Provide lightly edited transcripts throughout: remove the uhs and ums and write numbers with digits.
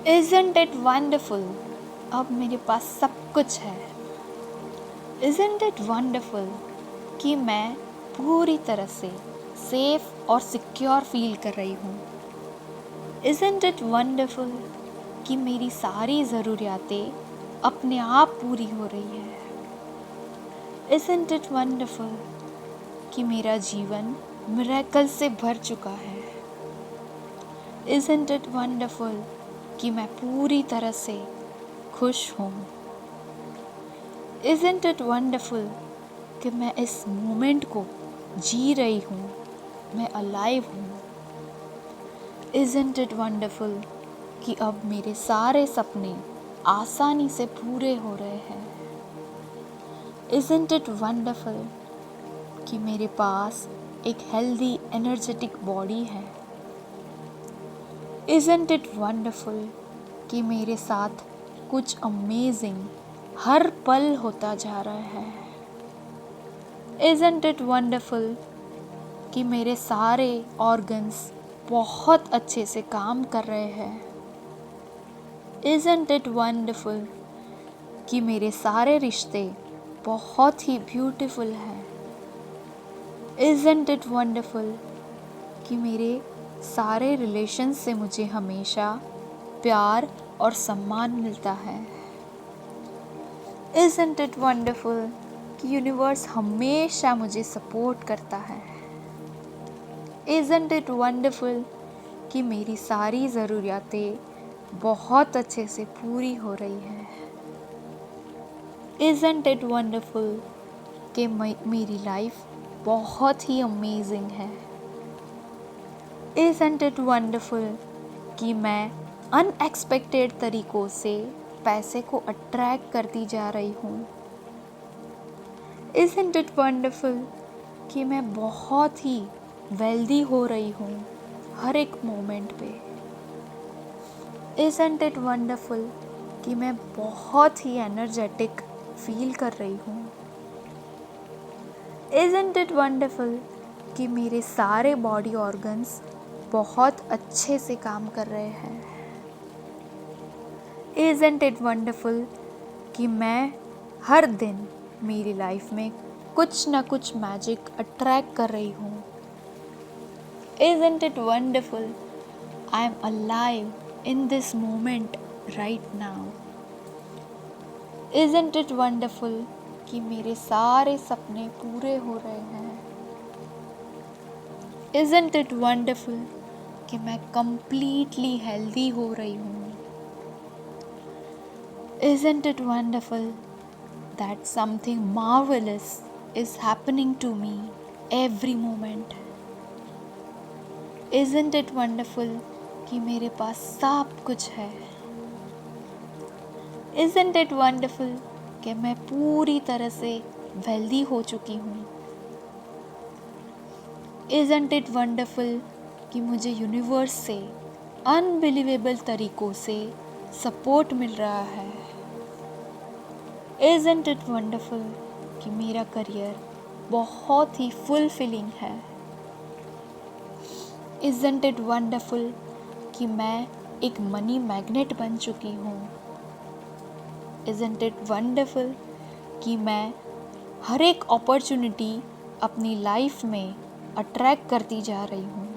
Isn't it wonderful? अब मेरे पास सब कुछ है. Isn't it wonderful कि मैं पूरी तरह से सेफ और सिक्योर फील कर रही हूँ. Isn't it wonderful कि मेरी सारी ज़रूरियातें अपने आप पूरी हो रही है. Isn't it wonderful कि मेरा जीवन मिरेकल से भर चुका है. Isn't it wonderful कि मैं पूरी तरह से खुश हूँ. Isn't it wonderful कि मैं इस मोमेंट को जी रही हूँ, मैं अलाइव हूँ. Isn't it wonderful कि अब मेरे सारे सपने आसानी से पूरे हो रहे हैं. Isn't it wonderful कि मेरे पास एक हेल्दी एनर्जेटिक बॉडी है. Isn't it wonderful कि मेरे साथ कुछ अमेजिंग हर पल होता जा रहा है. Isn't it wonderful कि मेरे सारे ऑर्गन्स बहुत अच्छे से काम कर रहे हैं. Isn't it wonderful कि मेरे सारे रिश्ते बहुत ही ब्यूटीफुल हैं. Isn't it wonderful कि मेरे सारे रिलेशन से मुझे हमेशा प्यार और सम्मान मिलता है. Isn't it wonderful कि यूनिवर्स हमेशा मुझे सपोर्ट करता है. Isn't it wonderful कि मेरी सारी ज़रूरियातें बहुत अच्छे से पूरी हो रही हैं. Isn't it wonderful कि मेरी लाइफ बहुत ही अमेजिंग है. Isn't it wonderful कि मैं अनएक्सपेक्टेड तरीक़ों से पैसे को अट्रैक्ट करती जा रही हूँ. Isn't it wonderful कि मैं बहुत ही वेल्दी हो रही हूँ हर एक मोमेंट पे. Isn't it wonderful कि मैं बहुत ही एनर्जेटिक फील कर रही हूँ. Isn't it wonderful कि मेरे सारे बॉडी ऑर्गन्स बहुत अच्छे से काम कर रहे हैं. Isn't it wonderful कि मैं हर दिन मेरी लाइफ में कुछ ना कुछ मैजिक अट्रैक्ट कर रही हूँ. Isn't it wonderful I am alive in this moment right now. Isn't it wonderful कि मेरे सारे सपने पूरे हो रहे हैं. Isn't it wonderful कि मैं completely healthy हो रही हूँ. Isn't it wonderful that something marvelous is happening to me every moment. Isn't it wonderful कि मेरे पास सब कुछ है. Isn't it wonderful कि मैं पूरी तरह से वेल्दी हो चुकी हूँ. Isn't it wonderful कि मुझे यूनिवर्स से अनबिलीवेबल तरीक़ों से सपोर्ट मिल रहा है. Isn't it wonderful कि मेरा करियर बहुत ही फुलफिलिंग है. Isn't it wonderful कि मैं एक मनी मैग्नेट बन चुकी हूँ. Isn't it wonderful कि मैं हर एक अपॉर्चुनिटी अपनी लाइफ में अट्रैक्ट करती जा रही हूँ.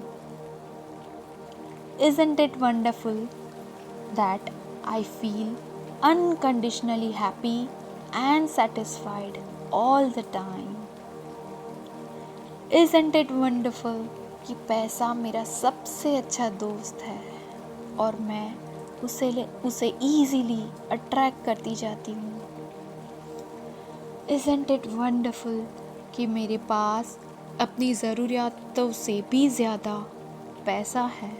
Isn't it wonderful that I feel unconditionally happy and satisfied all the time. Isn't it wonderful कि पैसा मेरा सबसे अच्छा दोस्त है और मैं उसे ईज़िली अट्रैक्ट करती जाती हूँ. Isn't it wonderful कि मेरे पास अपनी ज़रूरियातों से भी ज़्यादा पैसा है.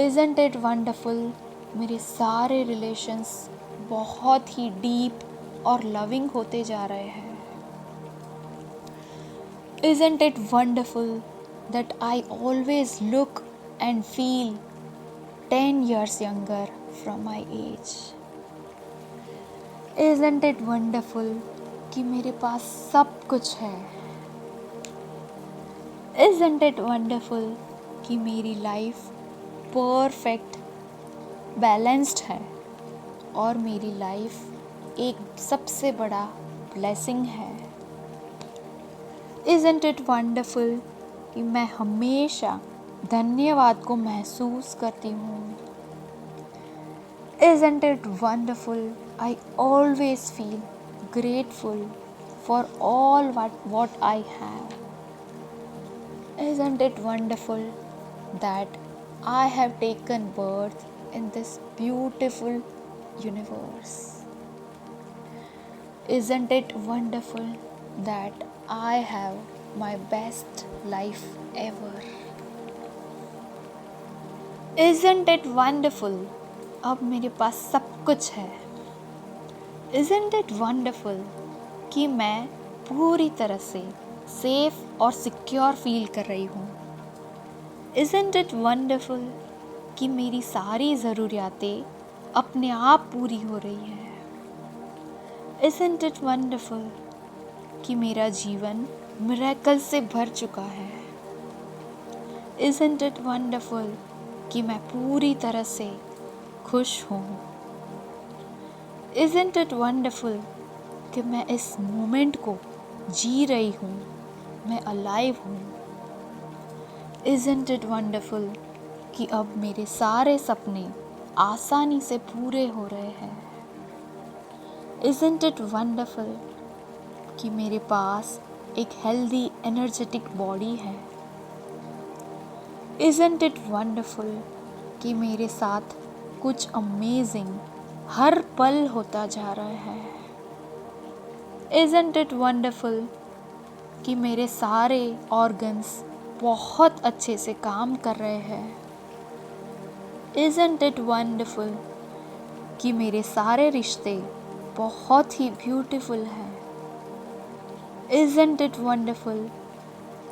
Isn't it wonderful मेरे सारे रिलेशंस बहुत ही डीप और लविंग होते जा रहे हैं. Isn't it wonderful that I always look and feel 10 years younger from my age. Isn't it wonderful कि मेरे पास सब कुछ है. Isn't it wonderful कि मेरी लाइफ परफेक्ट बैलेंस्ड है और मेरी लाइफ एक सबसे बड़ा ब्लेसिंग है। Isn't it wonderful कि मैं हमेशा धन्यवाद को महसूस करती हूँ। Isn't it wonderful I always feel grateful for all what I have. Isn't it wonderful that I have taken birth in this beautiful universe. Isn't it wonderful that I have my best life ever. Isn't it wonderful अब मेरे पास सब कुछ है. Isn't it wonderful कि मैं पूरी तरह से सेफ और सिक्योर फील कर रही हूँ. Isn't it wonderful कि मेरी सारी ज़रूरियातें अपने आप पूरी हो रही हैं. Isn't it wonderful कि मेरा जीवन मिरेकल से भर चुका है. Isn't it wonderful कि मैं पूरी तरह से खुश हूँ. Isn't it wonderful कि मैं इस मोमेंट को जी रही हूँ, मैं अलाइव हूँ. Isn't it wonderful कि अब मेरे सारे सपने आसानी से पूरे हो रहे हैं. Isn't it wonderful कि मेरे पास एक हेल्दी एनर्जेटिक बॉडी है. Isn't it wonderful कि मेरे साथ कुछ अमेजिंग हर पल होता जा रहा है. Isn't it wonderful कि मेरे सारे ऑर्गन्स बहुत अच्छे से काम कर रहे हैं. Isn't it wonderful कि मेरे सारे रिश्ते बहुत ही ब्यूटीफुल हैं. Isn't it wonderful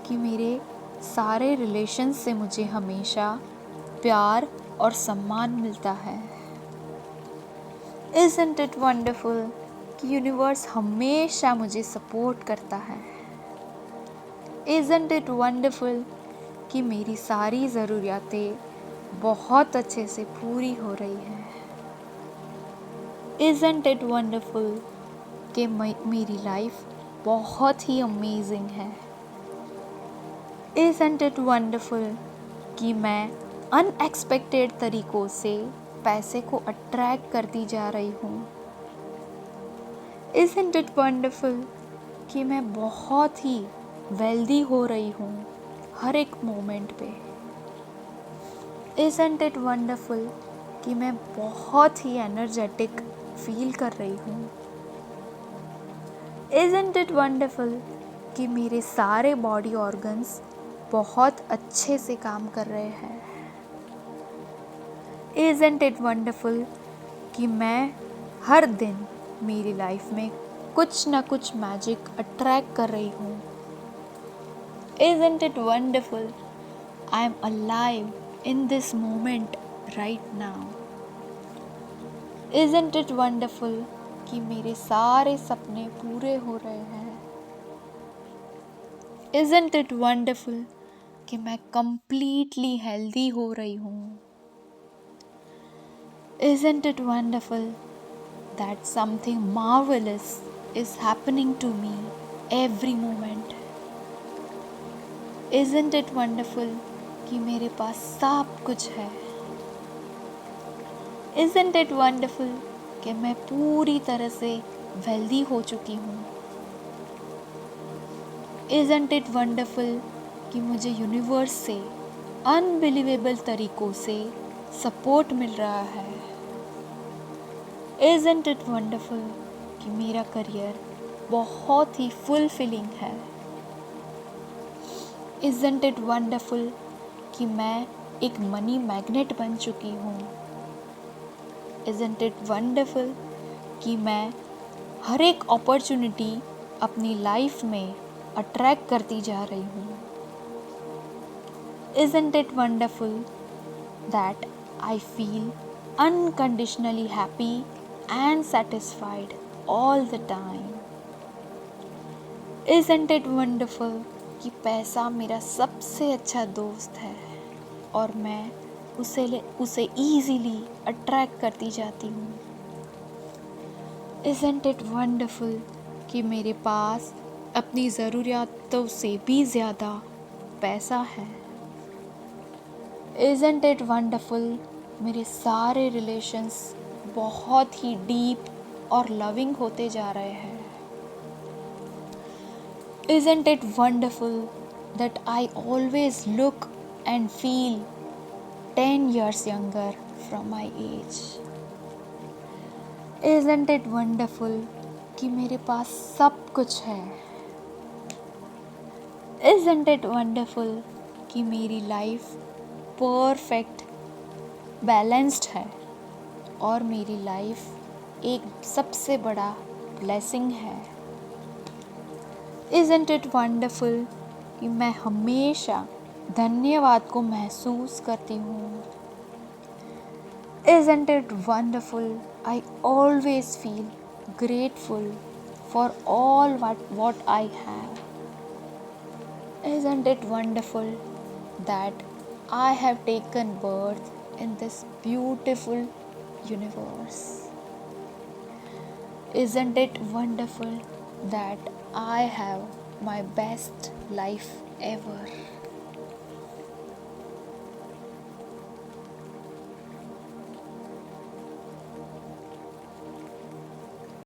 कि मेरे सारे रिलेशंस से मुझे हमेशा प्यार और सम्मान मिलता है. Isn't it wonderful कि यूनिवर्स हमेशा मुझे सपोर्ट करता है. Isn't it wonderful कि मेरी सारी ज़रूरियातें बहुत अच्छे से पूरी हो रही हैं. Isn't it wonderful कि मेरी लाइफ बहुत ही अमेजिंग है. Isn't it wonderful कि मैं अनएक्सपेक्टेड तरीक़ों से पैसे को अट्रैक्ट करती जा रही हूँ. Isn't it wonderful कि मैं बहुत ही वेल्दी हो रही हूँ हर एक मोमेंट पे. Isn't it wonderful कि मैं बहुत ही एनर्जेटिक फील कर रही हूँ. Isn't it wonderful कि मेरे सारे बॉडी ऑर्गन्स बहुत अच्छे से काम कर रहे हैं. Isn't it wonderful कि मैं हर दिन मेरी लाइफ में कुछ ना कुछ मैजिक अट्रैक्ट कर रही हूँ. Isn't it wonderful I am alive in this moment right now. Isn't it wonderful कि मेरे सारे सपने पूरे हो रहे हैं. Isn't it wonderful कि मैं completely healthy हो रही हूँ. Isn't it wonderful that something marvelous is happening to me every moment. Isn't it wonderful कि मेरे पास सब कुछ है. Isn't it wonderful कि मैं पूरी तरह से वेल्दी हो चुकी हूँ. Isn't it wonderful कि मुझे यूनिवर्स से अनबिलीवेबल तरीक़ों से सपोर्ट मिल रहा है. Isn't it wonderful कि मेरा करियर बहुत ही फुलफिलिंग है. Isn't it wonderful कि मैं एक मनी मैग्नेट बन चुकी हूँ. Isn't it wonderful कि मैं हर एक अपॉर्चुनिटी अपनी लाइफ में अट्रैक्ट करती जा रही हूँ. Isn't it wonderful that I feel unconditionally happy and satisfied all the time. Isn't it wonderful कि पैसा मेरा सबसे अच्छा दोस्त है और मैं उसे ईजीली अट्रैक्ट करती जाती हूँ। Isn't it wonderful कि मेरे पास अपनी ज़रूरियातों से भी ज़्यादा पैसा है। Isn't it wonderful मेरे सारे रिलेशंस बहुत ही डीप और लविंग होते जा रहे हैं। Isn't it wonderful that I always look and feel 10 years younger from my age? Isn't it wonderful कि मेरे पास सब कुछ है? Isn't it wonderful कि मेरी लाइफ परफेक्ट बैलेंस्ड है और मेरी लाइफ एक सबसे बड़ा ब्लेसिंग है? Isn't it wonderful कि मैं हमेशा धन्यवाद को महसूस करती हूँ? Isn't it wonderful I always feel grateful for all what I have? Isn't it wonderful that I have taken birth in this beautiful universe? Isn't it wonderful that I have my best life ever?